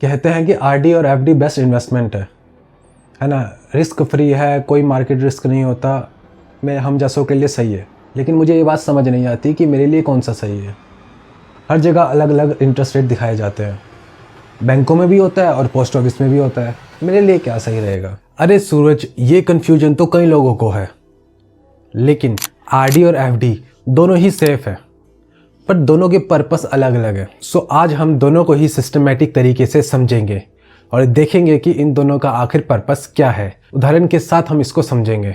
कहते हैं कि आरडी और एफडी बेस्ट इन्वेस्टमेंट है ना। रिस्क फ्री है, कोई मार्केट रिस्क नहीं होता, मैं हम जैसों के लिए सही है। लेकिन मुझे ये बात समझ नहीं आती कि मेरे लिए कौन सा सही है। हर जगह अलग अलग इंटरेस्ट रेट दिखाए जाते हैं, बैंकों में भी होता है और पोस्ट ऑफिस में भी होता है। मेरे लिए क्या सही रहेगा? अरे सूरज, ये कन्फ्यूजन तो कई लोगों को है, लेकिन आरडी और एफडी दोनों ही सेफ है, पर दोनों के पर्पस अलग अलग है। सो आज हम दोनों को ही सिस्टमैटिक तरीके से समझेंगे और देखेंगे कि इन दोनों का आखिर पर्पस क्या है। उदाहरण के साथ हम इसको समझेंगे।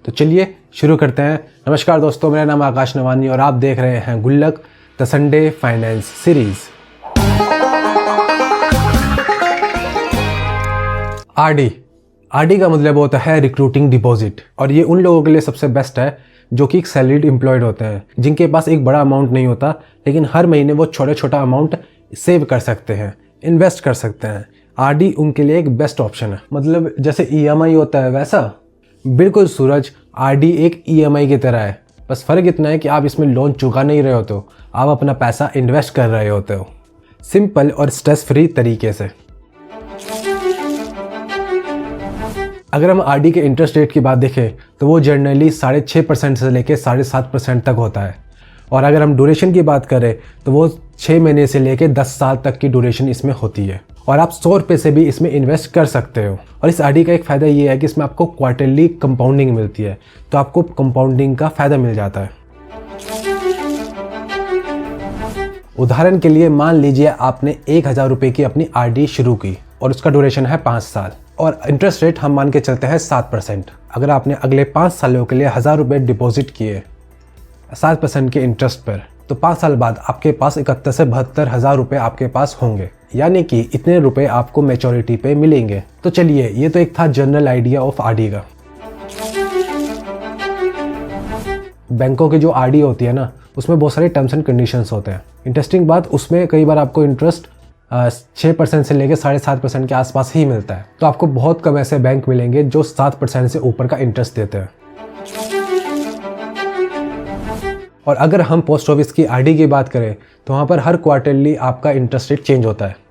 तो चलिए शुरू करते हैं। नमस्कार दोस्तों, मेरा नाम आकाश नवानी और आप देख रहे हैं गुल्लक the Sunday finance series. RD का मतलब होता है रिक्रूटिंग डिपॉजिट, और ये उन लोगों के लिए सबसे बेस्ट है जो कि सैलरीड एम्प्लॉयड होते हैं, जिनके पास एक बड़ा अमाउंट नहीं होता, लेकिन हर महीने वो छोटा अमाउंट सेव कर सकते हैं, इन्वेस्ट कर सकते हैं। आरडी उनके लिए एक बेस्ट ऑप्शन है। मतलब जैसे ईएमआई होता है वैसा। बिल्कुल सूरज, आरडी एक ईएमआई की तरह है, बस फ़र्क इतना है कि आप इसमें लोन चुका नहीं रहे होते हो, आप अपना पैसा इन्वेस्ट कर रहे होते हो, सिंपल और स्ट्रेस फ्री तरीके से। अगर हम आरडी के इंटरेस्ट रेट की बात देखें तो वो जनरली 6.5% से लेकर 7.5% तक होता है, और अगर हम ड्यूरेशन की बात करें तो वो 6 महीने से लेकर 10 साल तक की ड्यूरेशन इसमें होती है, और आप 100 रुपये से भी इसमें इन्वेस्ट कर सकते हो। और इस आरडी का एक फ़ायदा ये है कि इसमें आपको क्वार्टरली कंपाउंडिंग मिलती है, तो आपको कंपाउंडिंग का फ़ायदा मिल जाता है। उदाहरण के लिए मान लीजिए आपने 1000 रुपये की अपनी आरडी शुरू की और उसका ड्यूरेशन है 5 साल, और इंटरेस्ट रेट हम मान के चलते हैं 7%। अगर आपने अगले 5 सालों के लिए 1000 रुपये डिपॉजिट किए 7% के इंटरेस्ट पर, तो 5 साल बाद आपके पास 71 से 72 हज़ार रुपये आपके पास होंगे, यानी कि इतने रुपए आपको मैच्योरिटी पे मिलेंगे। तो चलिए, ये तो एक था जनरल आइडिया ऑफ आरडी का। बैंकों की जो आरडी होती है ना, उसमें बहुत सारे टर्म्स एंड कंडीशंस होते हैं। इंटरेस्टिंग बात, उसमें कई बार आपको इंटरेस्ट 6% से लेकर 7.5% के आसपास ही मिलता है। तो आपको बहुत कम ऐसे बैंक मिलेंगे जो 7% से ऊपर का इंटरेस्ट देते हैं। और अगर हम पोस्ट ऑफिस की आरडी की बात करें तो वहाँ पर हर क्वार्टरली आपका इंटरेस्ट रेट चेंज होता है।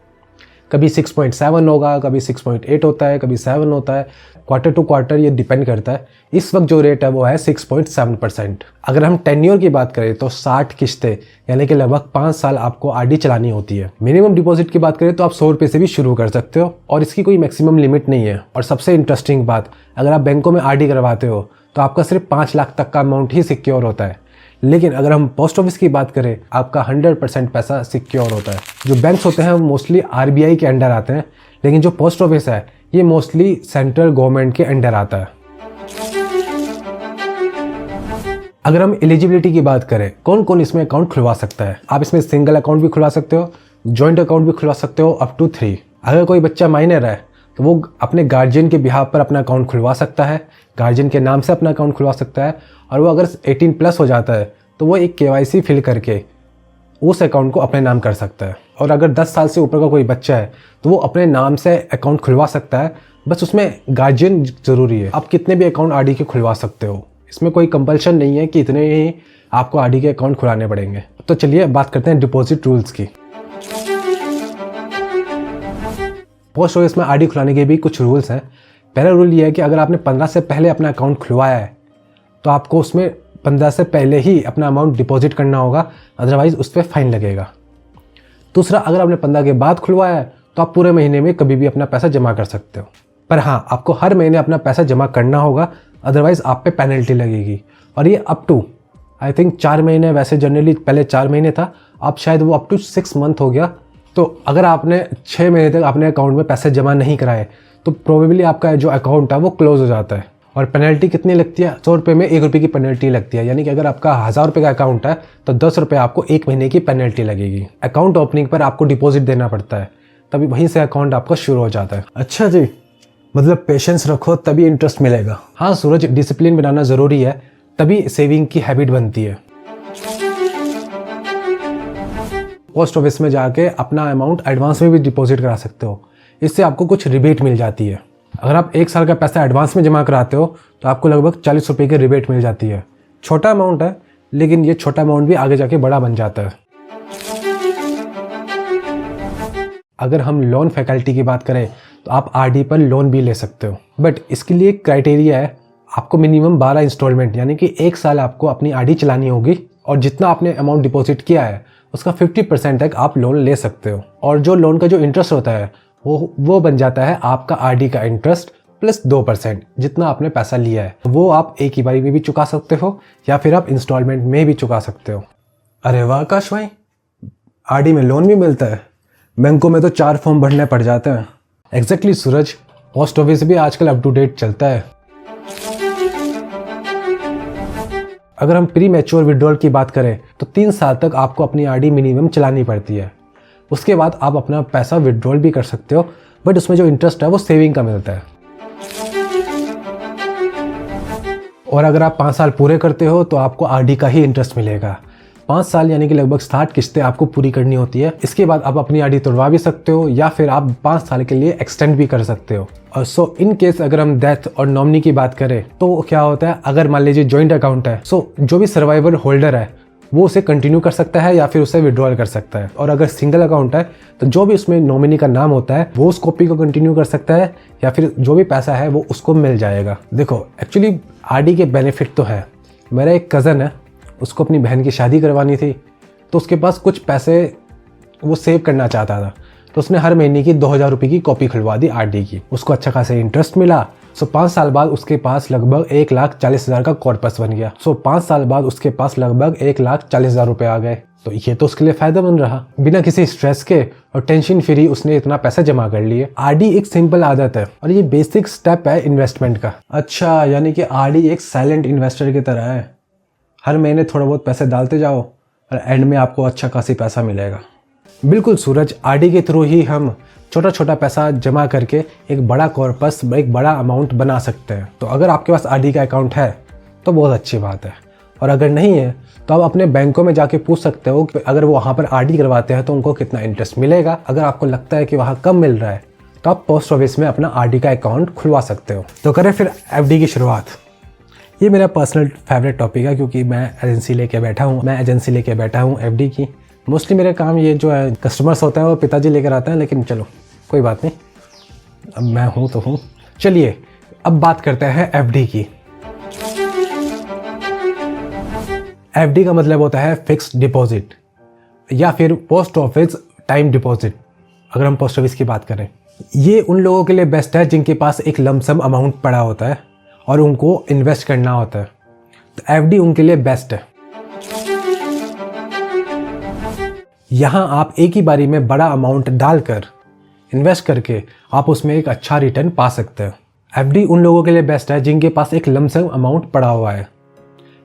कभी 6.7 होगा, कभी 6.8 होता है, कभी 7 होता है। क्वार्टर टू क्वार्टर ये डिपेंड करता है। इस वक्त जो रेट है वो है 6.7%। अगर हम टेन्योर की बात करें तो 60 किश्तें, यानी कि लगभग 5 साल आपको आरडी चलानी होती है। मिनिमम डिपॉजिट की बात करें तो आप 100 रुपये से भी शुरू कर सकते हो, और इसकी कोई मैक्सिमम लिमिट नहीं है। और सबसे इंटरेस्टिंग बात, अगर आप बैंकों में आरडी करवाते हो तो आपका सिर्फ 5 लाख तक का अमाउंट ही सिक्योर होता है। लेकिन अगर हम पोस्ट ऑफिस की बात करें, आपका 100% पैसा सिक्योर होता है। जो बैंक्स होते हैं वो मोस्टली आरबीआई के अंडर आते हैं, लेकिन जो पोस्ट ऑफिस है ये मोस्टली सेंट्रल गवर्नमेंट के अंडर आता है। अगर हम एलिजिबिलिटी की बात करें, कौन कौन इसमें अकाउंट खुलवा सकता है? आप इसमें सिंगल अकाउंट भी खुलवा सकते हो, जॉइंट अकाउंट भी खुलवा सकते हो, अप टू 3। अगर कोई बच्चा माइनर है तो वो अपने गार्जियन के बिहाफ पर अपना अकाउंट खुलवा सकता है, गार्जियन के नाम से अपना अकाउंट खुलवा सकता है। और वो अगर 18+ हो जाता है तो वो एक KYC फिल करके उस अकाउंट को अपने नाम कर सकता है। और अगर 10 साल से ऊपर का कोई बच्चा है तो वो अपने नाम से अकाउंट खुलवा सकता है, बस उसमें गार्जियन ज़रूरी है। आप कितने भी अकाउंट आरडी के खुलवा सकते हो, इसमें कोई कंपल्शन नहीं है कि इतने ही आपको आरडी के अकाउंट खुलाने पड़ेंगे। तो चलिए बात करते हैं डिपॉजिट रूल्स की। पोस्ट ऑफिस में आरडी खुलाने के भी कुछ रूल्स हैं। पहला रूल ये है कि अगर आपने 15 से पहले अपना अकाउंट खुलवाया है तो आपको उसमें 15 से पहले ही अपना अमाउंट डिपॉजिट करना होगा, अदरवाइज़ उस पर फाइन लगेगा। दूसरा, अगर आपने 15 के बाद खुलवाया है तो आप पूरे महीने में कभी भी अपना पैसा जमा कर सकते हो, पर हाँ, आपको हर महीने अपना पैसा जमा करना होगा, अदरवाइज़ आप पे पेनल्टी लगेगी। और ये अप टू आई थिंक 4 महीने, वैसे जनरली पहले 4 महीने था, अब शायद वो अप टू 6 मंथ हो गया। तो अगर आपने 6 महीने तक अपने अकाउंट में पैसे जमा नहीं कराए तो प्रोबेबली आपका जो अकाउंट है वो क्लोज हो जाता है। और पेनल्टी कितनी लगती है? 100 रुपये में 1 रुपये की पेनल्टी लगती है, यानी कि अगर आपका 1000 रुपये का अकाउंट है तो 10 रुपये आपको 1 महीने की पेनल्टी लगेगी। अकाउंट ओपनिंग पर आपको डिपॉजिट देना पड़ता है, तभी वहीं से अकाउंट आपका शुरू हो जाता है। अच्छा जी, मतलब पेशेंस रखो तभी इंटरेस्ट मिलेगा। हाँ सूरज, डिसिप्लिन बनाना ज़रूरी है, तभी सेविंग की हैबिट बनती है। पोस्ट ऑफिस में जाके अपना अमाउंट एडवांस में भी डिपॉजिट करा सकते हो, इससे आपको कुछ रिबेट मिल जाती है। अगर आप 1 साल का पैसा एडवांस में जमा कराते हो तो आपको लगभग 40 रुपये की रिबेट मिल जाती है। छोटा अमाउंट है, लेकिन ये छोटा अमाउंट भी आगे जाके बड़ा बन जाता है। अगर हम लोन फैकल्टी की बात करें तो आप आरडी पर लोन भी ले सकते हो, बट इसके लिए क्राइटेरिया है, आपको मिनिमम 12 इंस्टॉलमेंट यानी कि 1 साल आपको अपनी आरडी चलानी होगी और जितना आपने अमाउंट डिपॉजिट किया है उसका 50% तक आप लोन ले सकते हो। और जो लोन का जो इंटरेस्ट होता है वो बन जाता है आपका आरडी का इंटरेस्ट प्लस 2%। जितना आपने पैसा लिया है वो आप एक ही बारी में भी चुका सकते हो या फिर आप इंस्टॉलमेंट में भी चुका सकते हो। अरे वाह आकाश भाई, आरडी में लोन भी मिलता है। बैंकों में तो 4 फॉर्म भरने पड़ जाते हैं। एग्जैक्टली सूरज, पोस्ट ऑफिस भी आजकल अप टू डेट चलता है। अगर हम प्री मैच्योर विड्रॉल की बात करें तो 3 साल तक आपको अपनी आरडी मिनिमम चलानी पड़ती है। उसके बाद आप अपना पैसा विड्रॉल भी कर सकते हो, बट उसमें जो इंटरेस्ट है वो सेविंग का मिलता है। और अगर आप 5 साल पूरे करते हो तो आपको आरडी का ही इंटरेस्ट मिलेगा। 5 साल यानी कि लगभग 60 किस्तें आपको पूरी करनी होती है। इसके बाद आप अपनी आरडी तोड़वा भी सकते हो या फिर आप 5 साल के लिए एक्सटेंड भी कर सकते हो। और सो इन केस अगर हम डेथ और नॉमिनी की बात करें तो क्या होता है, अगर मान लीजिए जॉइंट अकाउंट है, सो जो भी सर्वाइवर होल्डर है वो उसे कंटिन्यू कर सकता है या फिर उसे विड्रॉल कर सकता है। और अगर सिंगल अकाउंट है तो जो भी उसमें नॉमिनी का नाम होता है वो उस कॉपी को कंटिन्यू कर सकता है या फिर जो भी पैसा है वो उसको मिल जाएगा। देखो एक्चुअली आरडी के बेनिफिट तो है। मेरा एक कज़न है, उसको अपनी बहन की शादी करवानी थी तो उसके पास कुछ पैसे वो सेव करना चाहता था, तो उसने हर महीने की 2000 रुपये की कॉपी खुलवा दी आरडी की। उसको अच्छा खासा इंटरेस्ट मिला। सो 5 साल बाद उसके पास लगभग 1,40,000 का कॉर्पस बन गया। सो 5 साल बाद उसके पास लगभग 1,40,000 रुपये आ गए। तो ये तो उसके लिए फायदेमंद रहा। बिना किसी स्ट्रेस के और टेंशन फ्री उसने इतना पैसा जमा कर लिए। आरडी एक सिंपल आदत है और ये बेसिक स्टेप है इन्वेस्टमेंट का। अच्छा, यानी कि आरडी एक साइलेंट इन्वेस्टर की तरह है। हर महीने थोड़ा बहुत पैसे डालते जाओ और एंड में आपको अच्छा खासी पैसा मिलेगा। बिल्कुल सूरज, आरडी के थ्रू ही हम छोटा छोटा पैसा जमा करके एक बड़ा कॉर्पस, एक बड़ा अमाउंट बना सकते हैं। तो अगर आपके पास आरडी का अकाउंट है तो बहुत अच्छी बात है, और अगर नहीं है तो आप अपने बैंकों में जाके पूछ सकते हो कि अगर वो वहाँ पर आरडी करवाते हैं तो उनको कितना इंटरेस्ट मिलेगा। अगर आपको लगता है कि वहाँ कम मिल रहा है तो आप पोस्ट ऑफिस में अपना आरडी का अकाउंट खुलवा सकते हो। तो करें फिर एफडी की शुरुआत। ये मेरा पर्सनल फेवरेट टॉपिक है क्योंकि मैं एजेंसी लेके बैठा हूँ एफडी की। मोस्टली मेरे काम ये जो है कस्टमर्स होता है वो पिताजी लेकर आते हैं, लेकिन चलो कोई बात नहीं, अब मैं हूँ तो हूँ। चलिए अब बात करते हैं एफडी की। एफडी का मतलब होता है फिक्स्ड डिपॉजिट या फिर पोस्ट ऑफिस टाइम डिपॉजिट। अगर हम पोस्ट ऑफिस की बात करें, ये उन लोगों के लिए बेस्ट है जिनके पास एक लमसम अमाउंट पड़ा होता है और उनको इन्वेस्ट करना होता है, तो एफडी उनके लिए बेस्ट है। यहाँ आप एक ही बारी में बड़ा अमाउंट डालकर इन्वेस्ट करके आप उसमें एक अच्छा रिटर्न पा सकते हैं। एफडी उन लोगों के लिए बेस्ट है जिनके पास एक लमसम अमाउंट पड़ा हुआ है,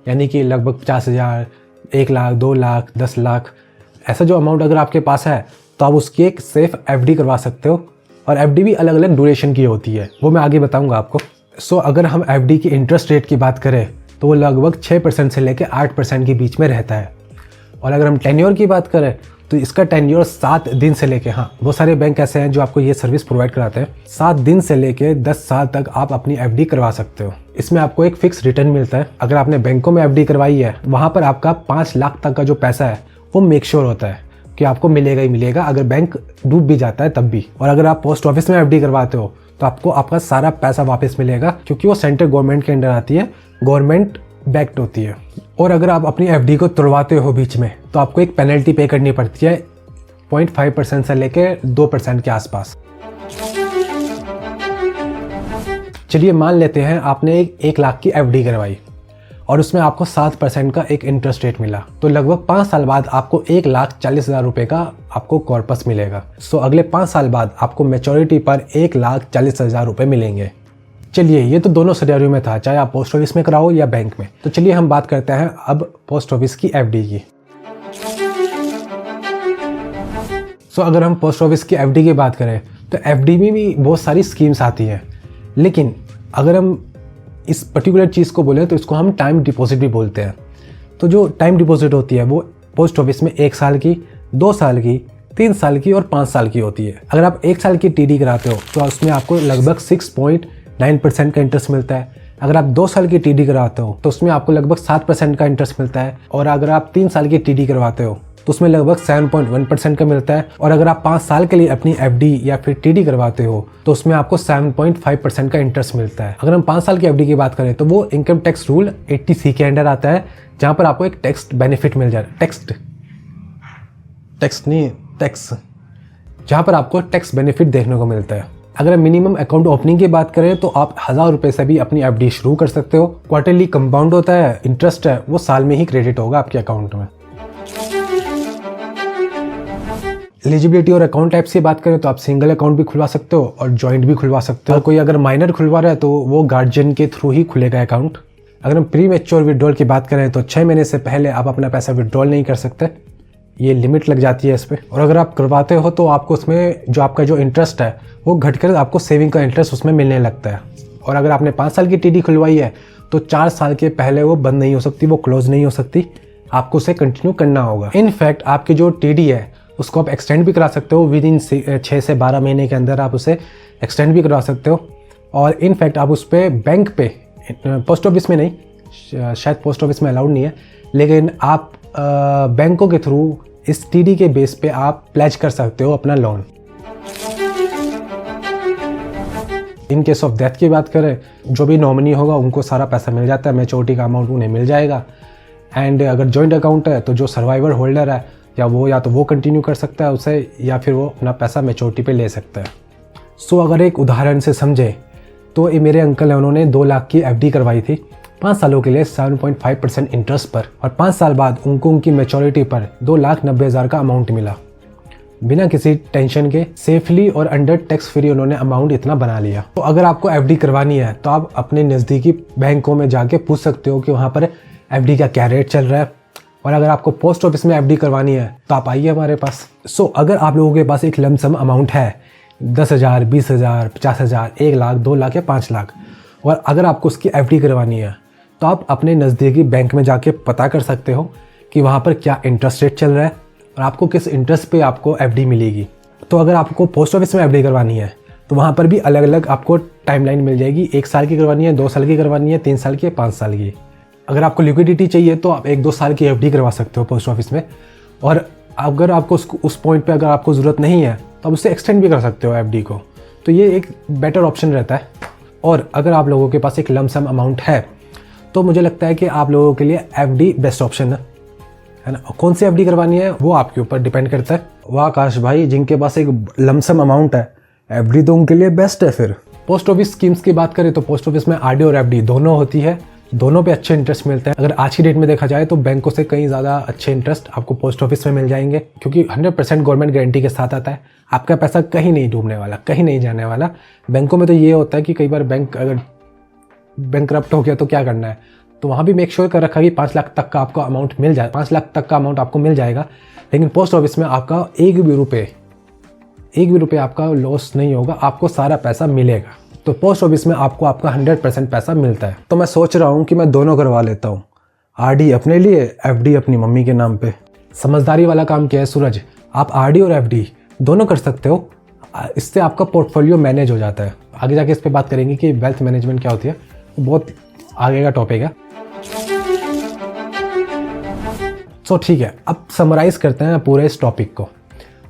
यानी कि लगभग 50,000, 1 लाख, 2 लाख, 10 लाख, ऐसा जो अमाउंट अगर आपके पास है तो आप उसकी एक सेफ एफडी करवा सकते हो। और एफडी भी अलग अलग ड्यूरेशन की होती है, वो मैं आगे बताऊंगा आपको। सो अगर हम एफडी की इंटरेस्ट रेट की बात करें तो वो लगभग 6% से लेकर 8% के बीच में रहता है। और अगर हम टेन्योर की बात करें तो इसका टेन्योर 7 दिन से लेके, हाँ बहुत सारे बैंक ऐसे हैं जो आपको ये सर्विस प्रोवाइड कराते हैं, 7 दिन से लेके 10 साल तक आप अपनी एफडी करवा सकते हो। इसमें आपको एक फिक्स रिटर्न मिलता है। अगर आपने बैंकों में एफडी करवाई है वहाँ पर आपका 5 लाख तक का जो पैसा है वो मेक श्योर होता है कि आपको मिलेगा ही मिलेगा, अगर बैंक डूब भी जाता है तब भी। और अगर आप पोस्ट ऑफिस में एफडी करवाते हो तो आपको आपका सारा पैसा वापस मिलेगा क्योंकि वो सेंट्रल गवर्नमेंट के अंडर आती है, गवर्नमेंट बैक्ड होती है। और अगर आप अपनी एफडी को तोड़वाते हो बीच में तो आपको एक पेनल्टी पे करनी पड़ती है 0.5% से लेकर 2% के आसपास। चलिए मान लेते हैं आपने 1 लाख की एफडी करवाई और उसमें आपको 7% का एक इंटरेस्ट रेट मिला, तो लगभग 5 साल बाद आपको 1,40,000 रुपये का आपको कॉर्पस मिलेगा। सो अगले 5 साल बाद आपको मैच्योरिटी पर 1,40,000 रुपये मिलेंगे। चलिए ये तो दोनों सिनेरियो में था, चाहे आप पोस्ट ऑफिस में कराओ या बैंक में। तो चलिए हम बात करते हैं अब पोस्ट ऑफिस की एफडी की। सो अगर हम पोस्ट ऑफिस की एफडी की बात करें तो एफडी में भी बहुत सारी स्कीम्स आती हैं, लेकिन अगर हम इस पर्टिकुलर चीज़ को बोले तो इसको हम टाइम डिपॉजिट भी बोलते हैं। तो जो टाइम डिपॉजिट होती है वो पोस्ट ऑफिस में 1 साल की, 2 साल की, 3 साल की और 5 साल की होती है। अगर आप 1 साल की टीडी कराते हो तो उसमें आपको लगभग 6.9% का इंटरेस्ट मिलता है। अगर आप 2 साल की टीडी कराते हो तो उसमें आपको लगभग 7% का इंटरेस्ट मिलता है। और अगर आप 3 साल की टीडी करवाते हो तो उसमें लगभग 7.1% का मिलता है। और अगर आप 5 साल के लिए अपनी एफडी या फिर टीडी करवाते हो तो उसमें आपको 7.5% का इंटरेस्ट मिलता है। अगर हम 5 साल की एफडी की बात करें तो वो इनकम टैक्स रूल 80C के अंडर आता है, जहाँ पर आपको एक टैक्स बेनिफिट मिल जाए, जहाँ पर आपको टैक्स बेनिफिट देखने को मिलता है। अगर मिनिमम अकाउंट ओपनिंग की बात करें तो आप 1000 रुपये से भी अपनी एफडी शुरू कर सकते हो। क्वार्टरली कंपाउंड होता है, इंटरेस्ट है वो साल में ही क्रेडिट होगा आपके अकाउंट में। एलिजिबिलिटी और अकाउंट टाइप्स की बात करें तो आप सिंगल अकाउंट भी खुलवा सकते हो और जॉइंट भी खुलवा सकते हो। कोई अगर माइनर खुलवा रहा है तो वो गार्जियन के थ्रू ही खुलेगा अकाउंट। अगर हम प्री मैच्योर विड्रॉल की बात करें तो 6 महीने से पहले आप अपना पैसा विड्रॉल नहीं कर सकते, ये लिमिट लग जाती है इस पर। और अगर आप करवाते हो तो आपको उसमें जो आपका जो इंटरेस्ट है वो घटकर आपको सेविंग का इंटरेस्ट उसमें मिलने लगता है। और अगर आपने 5 साल की टीडी खुलवाई है तो 4 साल के पहले वो बंद नहीं हो सकती, वो क्लोज नहीं हो सकती, आपको उसे कंटिन्यू करना होगा। इनफैक्ट आपकी जो टीडी है उसको आप एक्सटेंड भी करा सकते हो, विद इन 6 से 12 महीने के अंदर आप उसे एक्सटेंड भी करवा सकते हो। और इनफैक्ट आप उस पर बैंक पे, पोस्ट ऑफिस में नहीं, शायद पोस्ट ऑफिस में अलाउड नहीं है, लेकिन आप बैंकों के थ्रू इस टीडी के बेस पे आप प्लेज कर सकते हो अपना loan. In case of death की बात करें, जो भी नॉमिनी होगा उनको सारा पैसा मिल जाता है, मैच्योरिटी का अमाउंट उन्हें मिल जाएगा। एंड अगर जॉइंट अकाउंट है तो जो सर्वाइवर होल्डर है या तो वो कंटिन्यू कर सकता है उसे, या फिर वो अपना पैसा मैच्योरिटी पे ले सकता है। सो अगर एक उदाहरण से समझे तो ये मेरे अंकल है, उन्होंने 2 लाख की एफडी करवाई थी 5 सालों के लिए 7.5% इंटरेस्ट पर, और 5 साल बाद उनको उनकी मैच्योरिटी पर 2,90,000 का अमाउंट मिला। बिना किसी टेंशन के सेफली और अंडर टैक्स फ्री उन्होंने अमाउंट इतना बना लिया। तो अगर आपको एफडी करवानी है तो आप अपने नज़दीकी बैंकों में जाके पूछ सकते हो कि वहाँ पर एफडी का क्या रेट चल रहा है। और अगर आपको पोस्ट ऑफिस में एफडी करवानी है तो आप आइए हमारे पास। सो अगर आप लोगों के पास एक लमसम अमाउंट है 10,000, 20,000, 50,000, 1 लाख, 2 लाख या 5 लाख, और अगर आपको उसकी एफडी करवानी है तो आप अपने नज़दीकी बैंक में जाके पता कर सकते हो कि वहाँ पर क्या इंटरेस्ट रेट चल रहा है और आपको किस इंटरेस्ट पे आपको एफडी मिलेगी। तो अगर आपको पोस्ट ऑफिस में एफडी करवानी है तो वहाँ पर भी अलग अलग आपको टाइमलाइन मिल जाएगी। 1 साल की करवानी है, 2 साल की करवानी है, 3 साल की, 5 साल की। अगर आपको लिक्विडिटी चाहिए तो आप 1-2 साल की एफडी करवा सकते हो पोस्ट ऑफिस में, और अगर आपको उस पॉइंट पे अगर आपको ज़रूरत नहीं है तो आप उससे एक्सटेंड भी कर सकते हो एफडी को। तो ये एक बेटर ऑप्शन रहता है। और अगर आप लोगों के पास एक लमसम अमाउंट है तो मुझे लगता है कि आप लोगों के लिए एफडी बेस्ट ऑप्शन है ना। कौन सी एफडी करवानी है वो आपके ऊपर डिपेंड करता है। वाह आकाश भाई, जिनके पास एक लमसम अमाउंट है एफडी तो उनके लिए बेस्ट है। फिर पोस्ट ऑफिस स्कीम्स की बात करें तो पोस्ट ऑफिस में आरडी और एफडी दोनों होती है, दोनों पे अच्छे इंटरेस्ट मिलते हैं। अगर आज की डेट में देखा जाए तो बैंकों से कहीं ज़्यादा अच्छे इंटरेस्ट आपको पोस्ट ऑफिस में मिल जाएंगे, क्योंकि 100% गवर्नमेंट गारंटी के साथ आता है। आपका पैसा कहीं नहीं डूबने वाला, कहीं नहीं जाने वाला। बैंकों में तो ये होता है कि कई बार बैंक अगर बैंकरप्ट हो गया तो क्या करना है, तो वहाँ भी मेक श्योर कर रखा कि 5 लाख तक का आपको अमाउंट मिल जाए, 5 लाख तक का अमाउंट आपको मिल जाएगा। लेकिन पोस्ट ऑफिस में आपका एक भी रुपये आपका लॉस नहीं होगा, आपको सारा पैसा मिलेगा। तो पोस्ट ऑफिस में आपको आपका 100% पैसा मिलता है। तो मैं सोच रहा हूँ कि मैं दोनों करवा लेता हूँ, आरडी अपने लिए, एफडी अपनी मम्मी के नाम पे। समझदारी वाला काम क्या है सूरज, आप आरडी और एफडी दोनों कर सकते हो, इससे आपका पोर्टफोलियो मैनेज हो जाता है। आगे जाके इस पर बात करेंगे कि वेल्थ मैनेजमेंट क्या होती है, बहुत आगे का टॉपिक है। सो ठीक है, अब समराइज करते हैं पूरे इस टॉपिक को।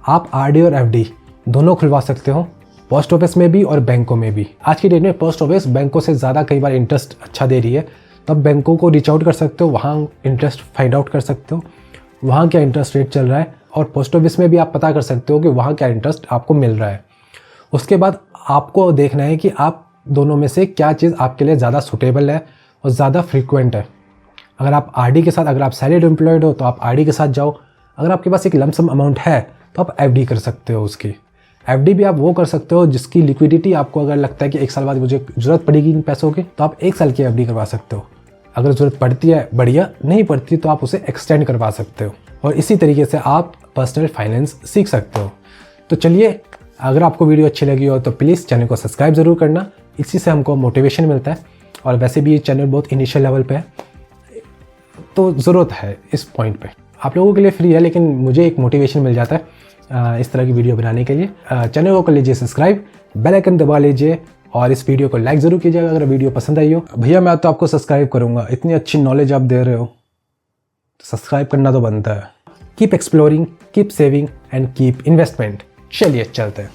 आप आरडी और एफडी दोनों खुलवा सकते हो, पोस्ट ऑफिस में भी और बैंकों में भी। आज की डेट में पोस्ट ऑफिस बैंकों से ज़्यादा कई बार इंटरेस्ट अच्छा दे रही है, तो आप बैंकों को रीच आउट कर सकते हो, वहाँ इंटरेस्ट फाइंड आउट कर सकते हो वहाँ क्या इंटरेस्ट रेट चल रहा है, और पोस्ट ऑफिस में भी आप पता कर सकते हो कि वहाँ क्या इंटरेस्ट आपको मिल रहा है। उसके बाद आपको देखना है कि आप दोनों में से क्या चीज़ आपके लिए ज़्यादा सूटेबल है और ज़्यादा फ्रीक्वेंट है। अगर आप आरडी के साथ, अगर आप सैलरीड एम्प्लॉयड हो तो आप आरडी के साथ जाओ। अगर आपके पास एक लमसम अमाउंट है तो आप एफडी कर सकते हो। उसकी एफडी भी आप वो कर सकते हो जिसकी लिक्विडिटी आपको अगर लगता है कि 1 साल बाद मुझे ज़रूरत पड़ेगी इन पैसों की, तो आप 1 साल की एफडी करवा सकते हो। अगर ज़रूरत पड़ती है बढ़िया, नहीं पड़ती तो आप उसे एक्सटेंड करवा सकते हो। और इसी तरीके से आप पर्सनल फाइनेंस सीख सकते हो। तो चलिए, अगर आपको वीडियो अच्छी लगी हो तो प्लीज़ चैनल को सब्सक्राइब ज़रूर करना, इसी से हमको मोटिवेशन मिलता है। और वैसे भी ये चैनल बहुत इनिशियल लेवल पे है, तो ज़रूरत है इस पॉइंट पे। आप लोगों के लिए फ्री है, लेकिन मुझे एक मोटिवेशन मिल जाता है इस तरह की वीडियो बनाने के लिए। चैनल को कर लीजिए सब्सक्राइब, बेल आइकन दबा लीजिए और इस वीडियो को लाइक ज़रूर कीजिएगा अगर वीडियो पसंद आई हो। भैया मैं तो आपको सब्सक्राइब करूँगा, इतनी अच्छी नॉलेज आप दे रहे हो, सब्सक्राइब करना तो बनता है। Keep exploring, keep saving and keep investment. चलिए चलते हैं।